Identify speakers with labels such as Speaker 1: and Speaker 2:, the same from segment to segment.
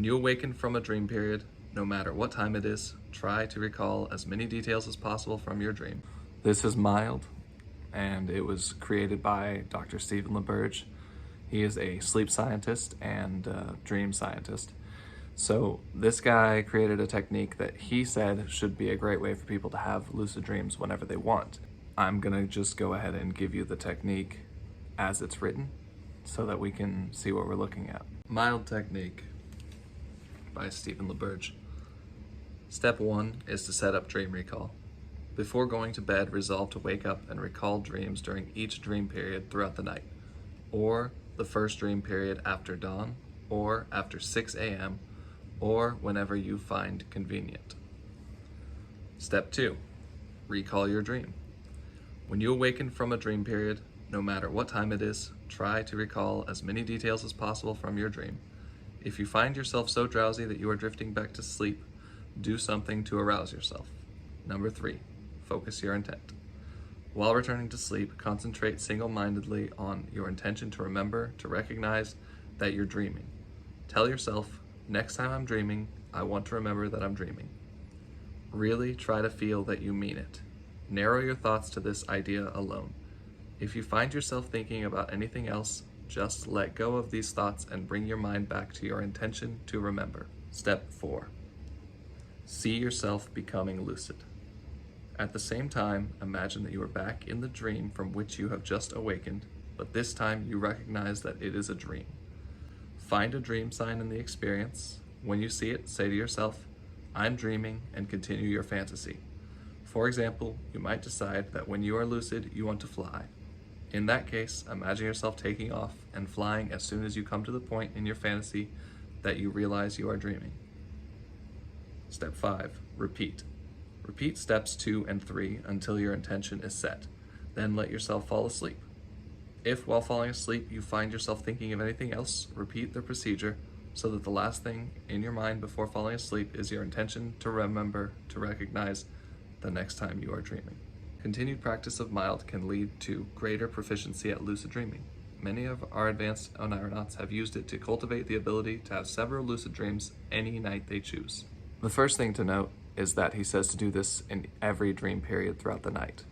Speaker 1: When you awaken from a dream period, no matter what time it is, try to recall as many details as possible from your dream. This is Mild, and it was created by Dr. Stephen Laberge. He is a sleep scientist and dream scientist. So this guy created a technique that he said should be a great way for people to have lucid dreams whenever they want. I'm gonna just go ahead and give you the technique as it's written so that we can see what we're looking at. Mild technique by Stephen Laberge. Step 1 is to set up dream recall. Before going to bed, resolve to wake up and recall dreams during each dream period throughout the night, or the first dream period after dawn, or after 6 a.m., or whenever you find convenient. Step 2, recall your dream. When you awaken from a dream period, no matter what time it is, try to recall as many details as possible from your dream. If you find yourself so drowsy that you are drifting back to sleep, do something to arouse yourself. Number 3, focus your intent. While returning to sleep, concentrate single-mindedly on your intention to remember, to recognize that you're dreaming. Tell yourself, next time I'm dreaming, I want to remember that I'm dreaming. Really try to feel that you mean it. Narrow your thoughts to this idea alone. If you find yourself thinking about anything else, just let go of these thoughts and bring your mind back to your intention to remember. Step 4, see yourself becoming lucid. At the same time, imagine that you are back in the dream from which you have just awakened, but this time you recognize that it is a dream. Find a dream sign in the experience. When you see it, say to yourself, I'm dreaming, and continue your fantasy. For example, you might decide that when you are lucid, you want to fly. In that case, imagine yourself taking off and flying as soon as you come to the point in your fantasy that you realize you are dreaming. Step 5, repeat. Repeat steps 2 and 3 until your intention is set. Then let yourself fall asleep. If while falling asleep you find yourself thinking of anything else, repeat the procedure so that the last thing in your mind before falling asleep is your intention to remember, to recognize the next time you are dreaming. Continued practice of Mild can lead to greater proficiency at lucid dreaming. Many of our advanced oneironauts have used it to cultivate the ability to have several lucid dreams any night they choose. The first thing to note is that he says to do this in every dream period throughout the night.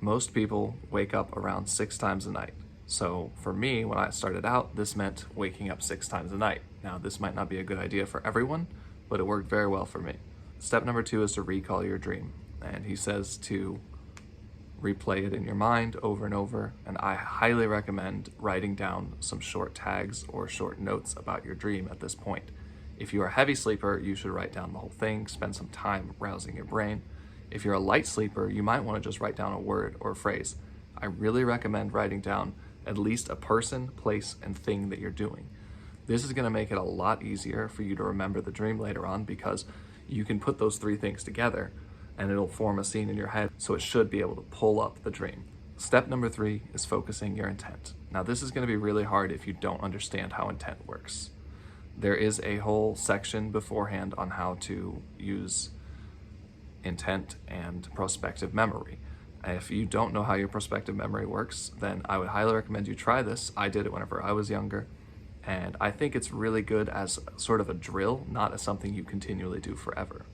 Speaker 1: Most people wake up around 6 times a night. So for me, when I started out, this meant waking up 6 times a night. Now, this might not be a good idea for everyone, but it worked very well for me. Step number 2 is to recall your dream. And he says to replay it in your mind over and over. And I highly recommend writing down some short tags or short notes about your dream at this point. If you are a heavy sleeper, you should write down the whole thing, spend some time rousing your brain. If you're a light sleeper, you might want to just write down a word or a phrase. I really recommend writing down at least a person, place, and thing that you're doing. This is going to make it a lot easier for you to remember the dream later on because you can put those 3 things together and it'll form a scene in your head, so it should be able to pull up the dream. Step number 3 is focusing your intent. Now, this is going to be really hard if you don't understand how intent works. There is a whole section beforehand on how to use intent and prospective memory. If you don't know how your prospective memory works, then I would highly recommend you try this. I did it whenever I was younger, and I think it's really good as sort of a drill, not as something you continually do forever.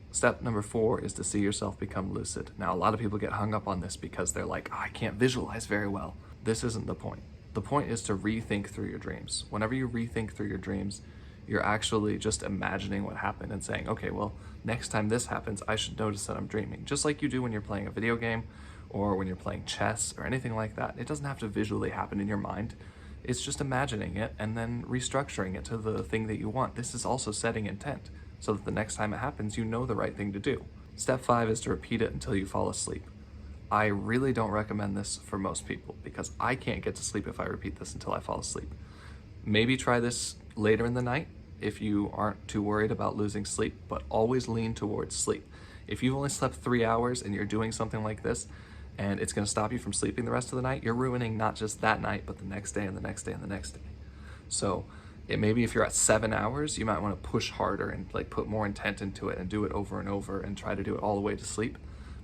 Speaker 1: Step number 4 is to see yourself become lucid. Now, a lot of people get hung up on this because they're like, oh, I can't visualize very well. This isn't the point. The point is to rethink through your dreams. Whenever you rethink through your dreams, you're actually just imagining what happened and saying, okay, well, next time this happens, I should notice that I'm dreaming. Just like you do when you're playing a video game or when you're playing chess or anything like that. It doesn't have to visually happen in your mind. It's just imagining it and then restructuring it to the thing that you want. This is also setting intent so that the next time it happens, you know the right thing to do. Step 5 is to repeat it until you fall asleep. I really don't recommend this for most people because I can't get to sleep if I repeat this until I fall asleep. Maybe try this later in the night if you aren't too worried about losing sleep, but always lean towards sleep. If you've only slept 3 hours and you're doing something like this and it's going to stop you from sleeping the rest of the night, you're ruining not just that night, but the next day and the next day and the next day. So maybe if you're at 7 hours, you might want to push harder and like put more intent into it and do it over and over and try to do it all the way to sleep.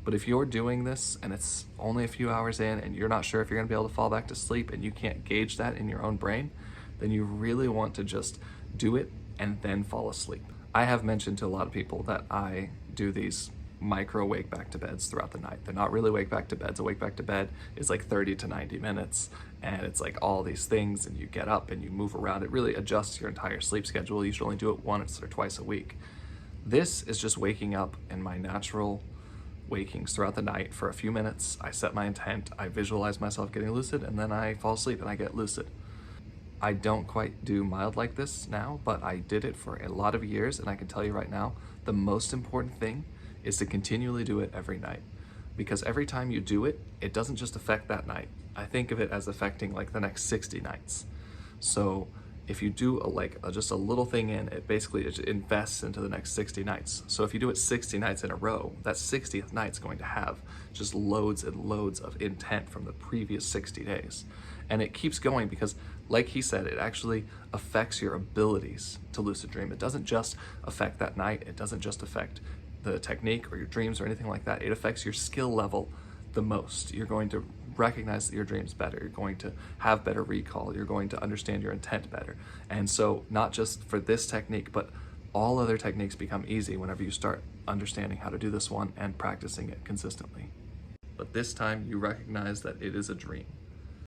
Speaker 1: But if you're doing this and it's only a few hours in and you're not sure if you're going to be able to fall back to sleep and you can't gauge that in your own brain, then you really want to just do it and then fall asleep. I have mentioned to a lot of people that I do these micro wake back to beds throughout the night. They're not really wake back to beds. A wake back to bed is like 30 to 90 minutes, and it's like all these things, and you get up and you move around. It really adjusts your entire sleep schedule. You should only do it once or twice a week. This is just waking up in my natural wakings throughout the night for a few minutes. I set my intent, I visualize myself getting lucid, and then I fall asleep and I get lucid. I don't quite do mild like this now, but I did it for a lot of years, and I can tell you right now, the most important thing is to continually do it every night. Because every time you do it, it doesn't just affect that night. I think of it as affecting like the next 60 nights. So if you do just a little thing in, it basically invests into the next 60 nights. So if you do it 60 nights in a row, that 60th night's going to have just loads and loads of intent from the previous 60 days. And it keeps going because, like he said, it actually affects your abilities to lucid dream. It doesn't just affect that night. It doesn't just affect the technique or your dreams or anything like that. It affects your skill level the most. You're going to recognize your dreams better. You're going to have better recall. You're going to understand your intent better. And so not just for this technique, but all other techniques become easy whenever you start understanding how to do this one and practicing it consistently. But this time you recognize that it is a dream.